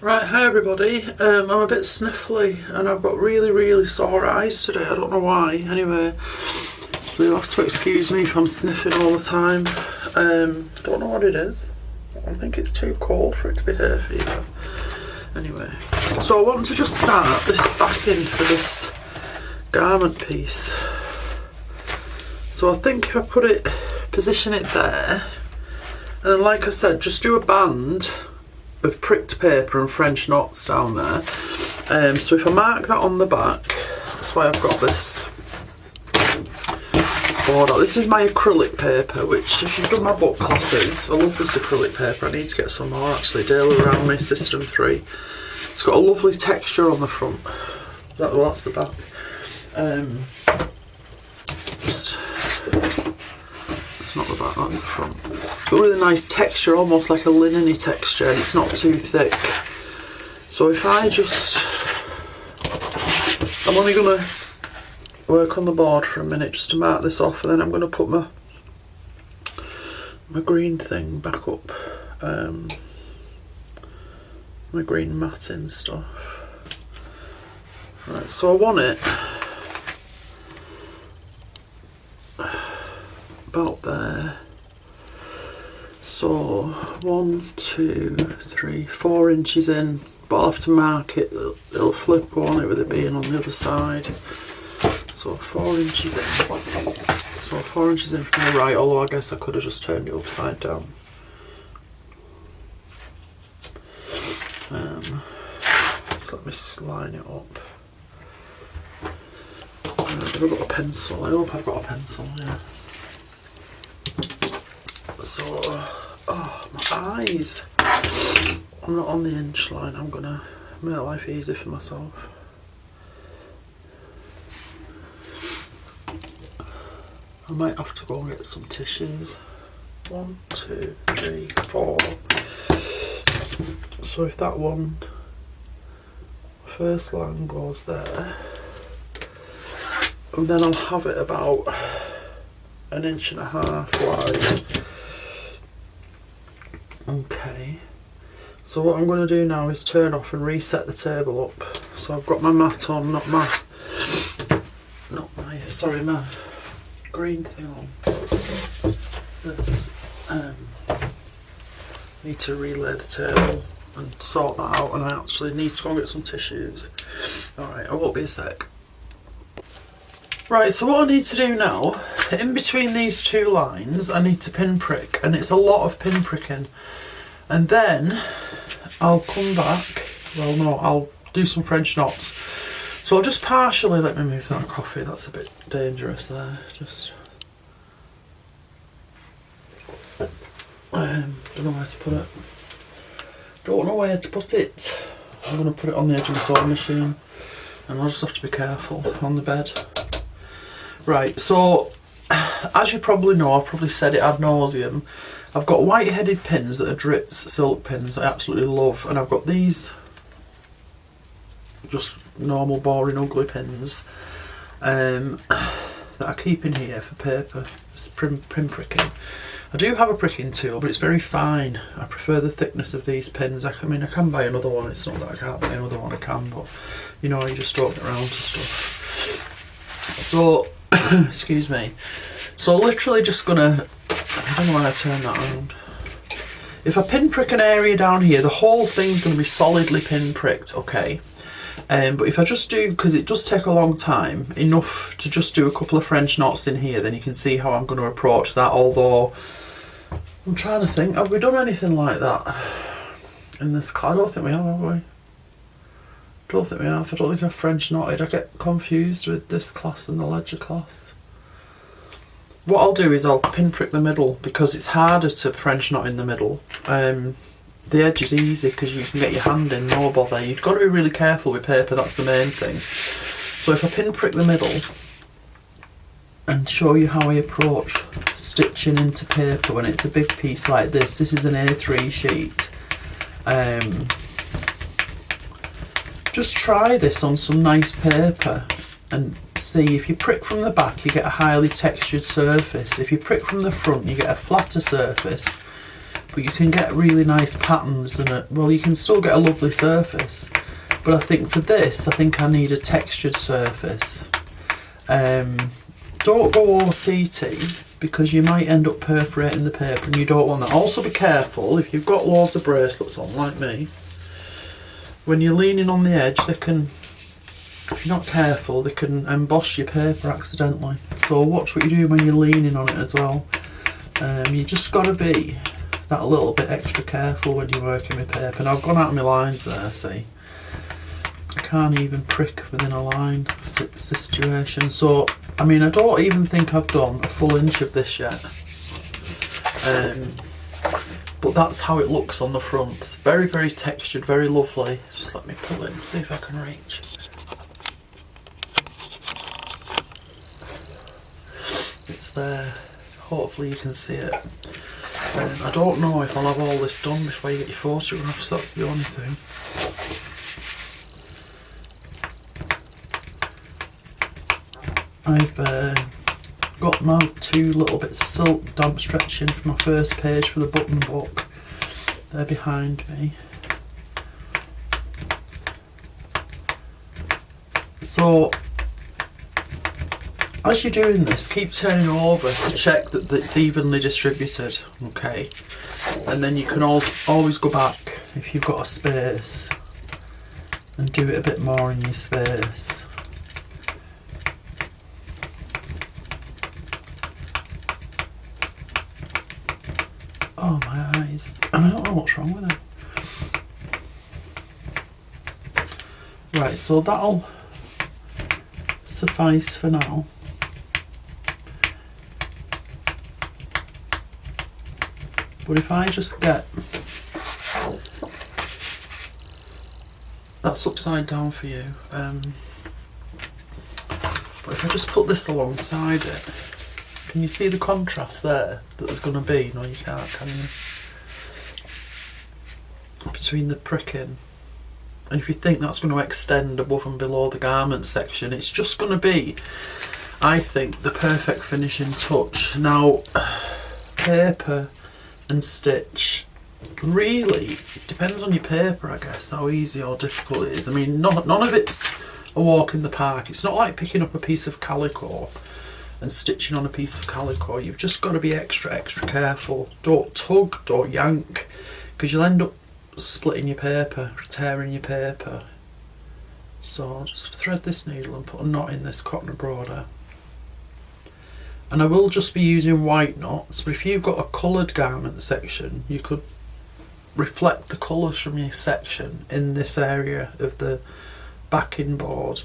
Right, hi everybody. I'm a bit sniffly and I've got really sore eyes today. I don't know why. Anyway, so you'll have to excuse me if I'm sniffing all the time. Don't know what it is. I think it's too cold for it to be hay fever. Anyway, so I want to just start this backing for this garment piece. So I think if I position it there, and then like I said, just do a band of pricked paper and French knots down there. So if I mark that on the back, that's why I've got this border. This is my acrylic paper, which if you've done my book classes, I love this acrylic paper. I need to get some more actually. Daler Rowney System 3. It's got a lovely texture on the front. That's the back. It's not the back, that's the front. It's got a really nice texture, almost like a linen-y texture, and it's not too thick. So if I I'm only going to work on the board for a minute just to mark this off, and then I'm going to put my green thing back up, my green matting stuff. Right, so I want it about there. So 1, 2, 3, 4 inches in, but I'll have to mark it. It'll flip, won't it, with it being on the other side. So 4 inches in. So 4 inches in from the right, although I guess I could have just turned it upside down. So let me line it up. Have I got a pencil? I hope I've got a pencil, yeah. So, oh, my eyes. I'm not on the inch line. I'm gonna make life easy for myself. I might have to go and get some tissues. 1, 2, 3, 4. So if that one first line goes there, and then I'll have it about 1.5 inches wide. Okay, so what I'm going to do now is turn off and reset the table up. So I've got my mat on, my green thing on. This, need to relay the table and sort that out, and I actually need to go and get some tissues. Alright, I won't be a sec. Right, so what I need to do now, in between these two lines, I need to pinprick, and it's a lot of pinpricking. And then I'll come back, well no, I'll do some French knots. So I'll just partially, let me move that coffee, that's a bit dangerous there, just... don't know where to put it. Don't know where to put it. I'm going to put it on the edge of the sewing machine, and I'll just have to be careful on the bed. Right, so as you probably know, I've probably said it ad nauseum, I've got white-headed pins that are Dritz silk pins I absolutely love, and I've got these just normal boring ugly pins that I keep in here for paper, pin pricking. I do have a pricking tool, but it's very fine. I prefer the thickness of these pins. I mean, I can buy another one, it's not that I can't buy another one, I can, but you know, you just don't get around to stuff. So, excuse me. So literally just gonna, I don't know why I turn that around. If I pinprick an area down here, the whole thing's gonna be solidly pinpricked, okay? But if I just do, because it does take a long time, enough to just do a couple of French knots in here, then you can see how I'm going to approach that, although I'm trying to think, have we done anything like that in this class? I don't think we have we? I don't think we have. I don't think I've French knotted. I get confused with this class and the ledger class. What I'll do is I'll pinprick the middle, because it's harder to French knot in the middle. The edge is easy because you can get your hand in, no bother. You've got to be really careful with paper, that's the main thing. So if I pinprick the middle and show you how I approach stitching into paper when it's a big piece like this. This is an A3 sheet. Just try this on some nice paper and see. If you prick from the back, you get a highly textured surface. If you prick from the front, you get a flatter surface. but you can get really nice patterns and you can still get a lovely surface. But I think for this, I think I need a textured surface. Don't go OTT because you might end up perforating the paper and you don't want that. Also be careful if you've got loads of bracelets on like me. When you're leaning on the edge, they can, if you're not careful, they can emboss your paper accidentally. So watch what you do when you're leaning on it as well. You just got to be that a little bit extra careful when you're working with paper. Now I've gone out of my lines there, see. I can't even prick within a line situation. So, I mean, I don't even think I've done a full inch of this yet. But that's how it looks on the front. Very, very textured, very lovely. Just let me pull it and see if I can reach. It's there. Hopefully you can see it. I don't know if I'll have all this done before you get your photographs, that's the only thing. I've got my 2 little bits of silk damp stretching for my first page for the button book. They're behind me. So, as you're doing this, keep turning over to check that it's evenly distributed, okay? And then you can always go back if you've got a space and do it a bit more in your space. Oh, my eyes. I don't know what's wrong with them. Right, so that'll suffice for now. But if I just get, that's upside down for you, but if I just put this alongside it, can you see the contrast there that there's going to be? No, you can't, can you? Between the pricking, and if you think that's going to extend above and below the garment section, it's just going to be, I think, the perfect finishing touch. Now, paper and stitch really depends on your paper, I guess, how easy or difficult it is. I mean, none of it's a walk in the park. It's not like picking up a piece of calico and stitching on a piece of calico. You've just got to be extra careful. Don't tug, don't yank, because you'll end up splitting your paper, tearing your paper. So I'll just thread this needle and put a knot in this cotton broader. And I will just be using white knots, but if you've got a coloured garment section, you could reflect the colours from your section in this area of the backing board.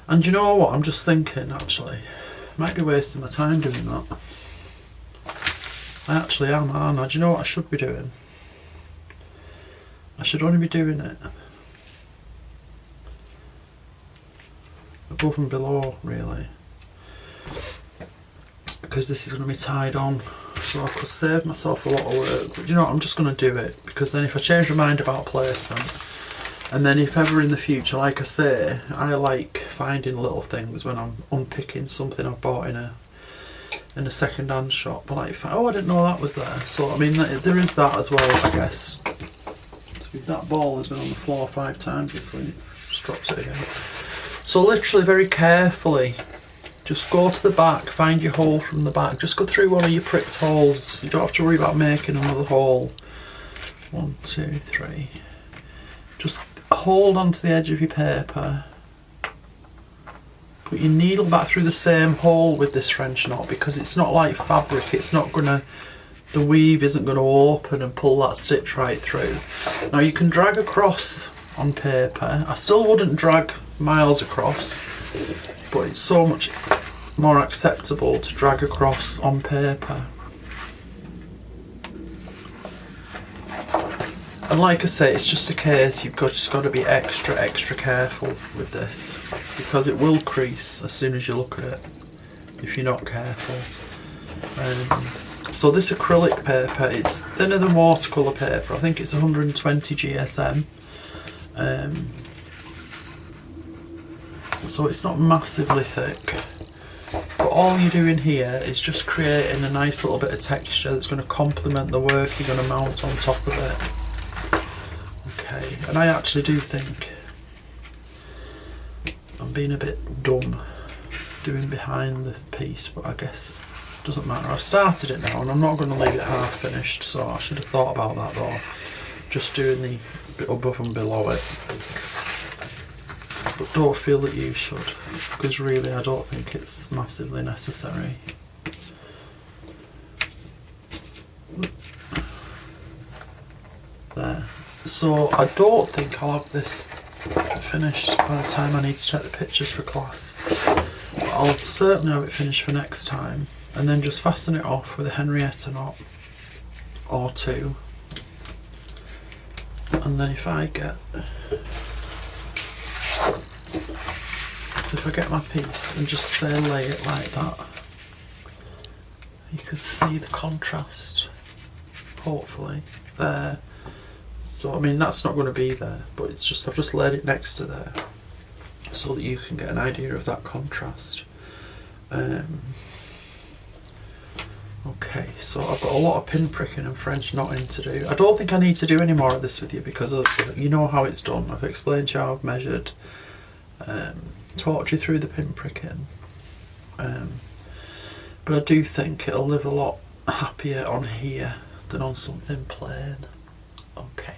And you know what, I'm just thinking, actually, I might be wasting my time doing that. I actually am, aren't I? Do you know what I should be doing? I should only be doing it above and below, really, because this is going to be tied on, so I could save myself a lot of work. But you know what, I'm just going to do it, because then if I change my mind about placement, and then if ever in the future, like I say, I like finding little things when I'm unpicking something I've bought in a second-hand shop. I like, oh, I didn't know that was there. So I mean, there is that as well, I guess. That ball has been on the floor 5 times this week. Just dropped it again. So literally, very carefully, just go to the back, find your hole from the back. Just go through one of your pricked holes. You don't have to worry about making another hole. 1, 2, 3. Just hold onto the edge of your paper. Put your needle back through the same hole with this French knot, because it's not like fabric. It's not gonna, the weave isn't going to open and pull that stitch right through. Now you can drag across on paper. I still wouldn't drag miles across, but it's so much more acceptable to drag across on paper. And like I say, it's just a case you've just got to be extra careful with this, because it will crease as soon as you look at it if you're not careful. So this acrylic paper, it's thinner than watercolour paper. I think it's 120 GSM. So it's not massively thick. But all you're doing here is just creating a nice little bit of texture that's going to complement the work you're going to mount on top of it. Okay, and I actually do think I'm being a bit dumb doing behind the piece, but I guess it doesn't matter. I've started it now and I'm not going to leave it half finished, so I should have thought about that though. Just doing the bit above and below it. But don't feel that you should, because really I don't think it's massively necessary. There. So I don't think I'll have this finished by the time I need to take the pictures for class. But I'll certainly have it finished for next time, and then just fasten it off with a Henrietta knot or two. And then if I get my piece and just say lay it like that, you can see the contrast, hopefully, there. So I mean that's not going to be there, but it's just, I've just laid it next to there so that you can get an idea of that contrast. Okay, so I've got a lot of pin pricking and French knotting to do. I don't think I need to do any more of this with you because you know how it's done. I've explained to you how I've measured, talked you through the pin pricking. But I do think it'll live a lot happier on here than on something plain. Okay.